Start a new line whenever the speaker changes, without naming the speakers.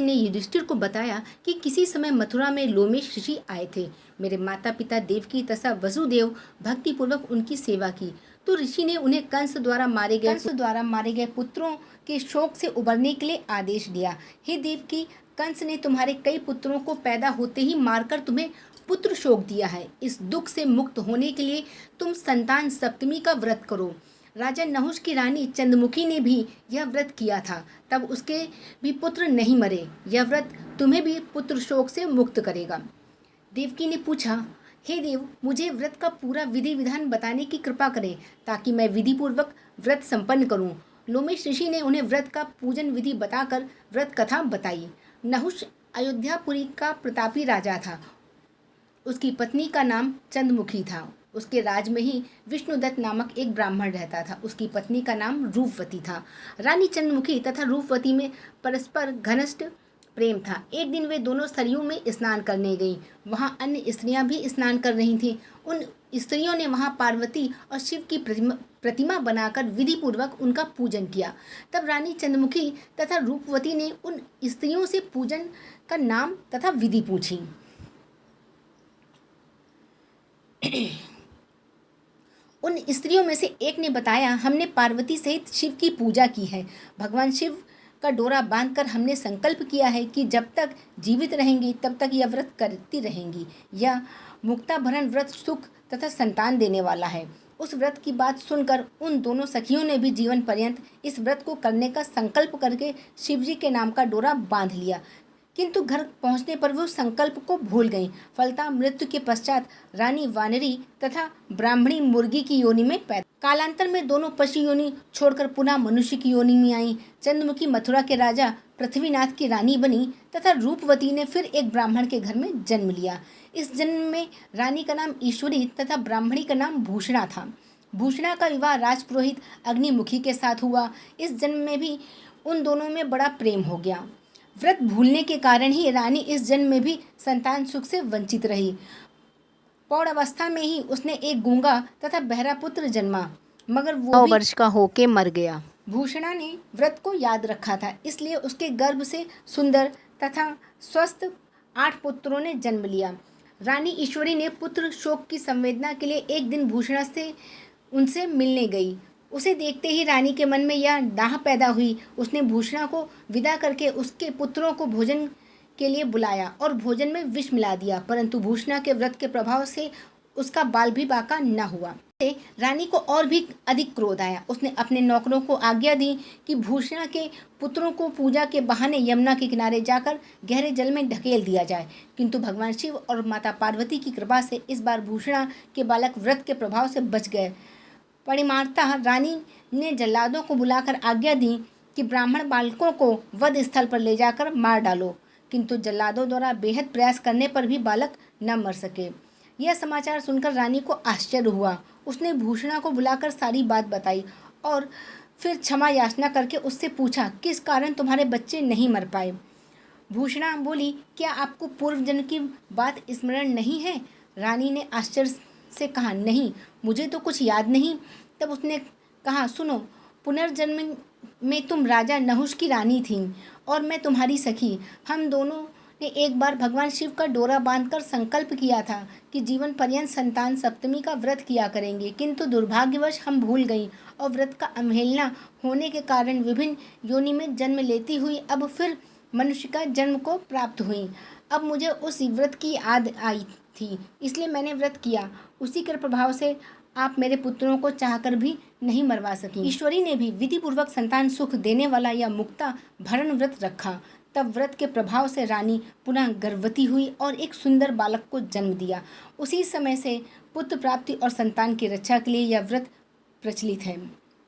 ने युधिष्ठिर को बताया कि किसी समय मथुरा में लोमेश ऋषि आए थे। मेरे माता पिता देवकी तथा वसुदेव भक्तिपूर्वक उनकी सेवा की, तो ऋषि ने उन्हें कंस द्वारा मारे गए पुत्रों के शोक से उबरने के लिए आदेश दिया। हे देवकी, कंस ने तुम्हारे कई पुत्रों को पैदा होते ही मारकर तुम्हें पुत्र शोक दिया है। इस दुख से मुक्त होने के लिए तुम संतान सप्तमी का व्रत करो। राजा नहुष की रानी चंद्रमुखी ने भी यह व्रत किया था, तब उसके भी पुत्र नहीं मरे। यह व्रत तुम्हें भी पुत्र शोक से मुक्त करेगा। देवकी ने पूछा, हे देव, मुझे व्रत का पूरा विधि विधान बताने की कृपा करें ताकि मैं विधि पूर्वक व्रत संपन्न करूं। लोमेश ऋषि ने उन्हें व्रत का पूजन विधि बताकर व्रत कथा बताई। नहुष अयोध्यापुरी का प्रतापी राजा था। उसकी पत्नी का नाम चंद्रमुखी था। उसके राज में ही विष्णुदत्त नामक एक ब्राह्मण रहता था। उसकी पत्नी का नाम रूपवती था। रानी चंद्रमुखी तथा रूपवती में परस्पर घनिष्ठ प्रेम था। एक दिन वे दोनों सरयू में स्नान करने गईं। वहाँ अन्य स्त्रियां भी स्नान कर रही थीं। उन स्त्रियों ने वहाँ पार्वती और शिव की प्रतिमा बनाकर विधि पूर्वक उनका पूजन किया। तब रानी चंद्रमुखी तथा रूपवती ने उन स्त्रियों से पूजन का नाम तथा विधि पूछी। उन स्त्रियों में से एक ने बताया, हमने पार्वती सहित शिव की पूजा की है। भगवान शिव का डोरा बांधकर हमने संकल्प किया है कि जब तक जीवित रहेंगी तब तक यह व्रत करती रहेंगी। यह मुक्ताभरण व्रत सुख तथा संतान देने वाला है। उस व्रत की बात सुनकर उन दोनों सखियों ने भी जीवन पर्यंत इस व्रत को करने का संकल्प करके शिवजी के नाम का डोरा बांध लिया, किंतु घर पहुंचने पर वो संकल्प को भूल गईं। फलतः मृत्यु के पश्चात रानी वानरी तथा ब्राह्मणी मुर्गी की योनि में पैदा। कालांतर में दोनों पशु योनि छोड़कर पुनः मनुष्य की योनि में आई। चंद्रमुखी मथुरा के राजा पृथ्वीनाथ की रानी बनी तथा रूपवती ने फिर एक ब्राह्मण के घर में जन्म लिया। इस जन्म में रानी का नाम ईश्वरी तथा ब्राह्मणी का नाम भूषणा था। भूषणा का विवाह राजपुरोहित अग्निमुखी के साथ हुआ। इस जन्म में भी उन दोनों में बड़ा प्रेम हो गया। व्रत भूलने के कारण ही रानी इस जन्म में भी संतान सुख से वंचित रही। पौड़ अवस्था में ही उसने एक गूंगा तथा बहरा पुत्र जन्मा, मगर वो 9 वर्ष का होके मर गया। भूषणा ने व्रत को याद रखा था, इसलिए उसके गर्भ से सुंदर तथा स्वस्थ 8 पुत्रों ने जन्म लिया। रानी ईश्वरी ने पुत्र शोक की संवेदना के लिए एक दिन भूषणा से उनसे मिलने गई। उसे देखते ही रानी के मन में यह डाह पैदा हुई। उसने भूषणा को विदा करके उसके पुत्रों को भोजन के लिए बुलाया और भोजन में विष मिला दिया, परंतु भूषणा के व्रत के प्रभाव से उसका बाल भी बाका न हुआ। रानी को और भी अधिक क्रोध आया। उसने अपने नौकरों को आज्ञा दी कि भूषणा के पुत्रों को पूजा के बहाने यमुना के किनारे जाकर गहरे जल में ढकेल दिया जाए, किंतु भगवान शिव और माता पार्वती की कृपा से इस बार भूषणा के बालक व्रत के प्रभाव से बच गए। परिमार्ता रानी ने जल्लादों को बुलाकर आज्ञा दी कि ब्राह्मण बालकों को वध स्थल पर ले जाकर मार डालो, किंतु जल्लादों द्वारा बेहद प्रयास करने पर भी बालक न मर सके। यह समाचार सुनकर रानी को आश्चर्य हुआ। उसने भूषणा को बुलाकर सारी बात बताई और फिर क्षमा याचना करके उससे पूछा, किस कारण तुम्हारे बच्चे नहीं मर पाए। भूषणा बोली, क्या आपको पूर्व जन्म की बात स्मरण नहीं है? रानी ने आश्चर्य से कहा, नहीं, मुझे तो कुछ याद नहीं। तब उसने कहा, सुनो, पुनर्जन्म में तुम राजा नहुष की रानी थीं और मैं तुम्हारी सखी। हम दोनों ने एक बार भगवान शिव का डोरा बांधकर संकल्प किया था कि जीवन पर्यंत संतान सप्तमी का व्रत किया करेंगे, किंतु दुर्भाग्यवश हम भूल गईं और व्रत का अवहेलना होने के कारण विभिन्न योनि में जन्म लेती हुई अब फिर मनुष्य का जन्म को प्राप्त हुई। अब मुझे उस व्रत की याद आई थी, इसलिए मैंने व्रत किया। उसी के प्रभाव से आप मेरे पुत्रों को चाहकर भी नहीं मरवा सकी। ईश्वरी ने भी विधि पूर्वक संतान सुख देने वाला यह मुक्ता भरण व्रत रखा। तब व्रत के प्रभाव से रानी पुनः गर्भवती हुई और एक सुंदर बालक को जन्म दिया। उसी समय से पुत्र प्राप्ति और संतान की रक्षा के लिए यह व्रत प्रचलित है।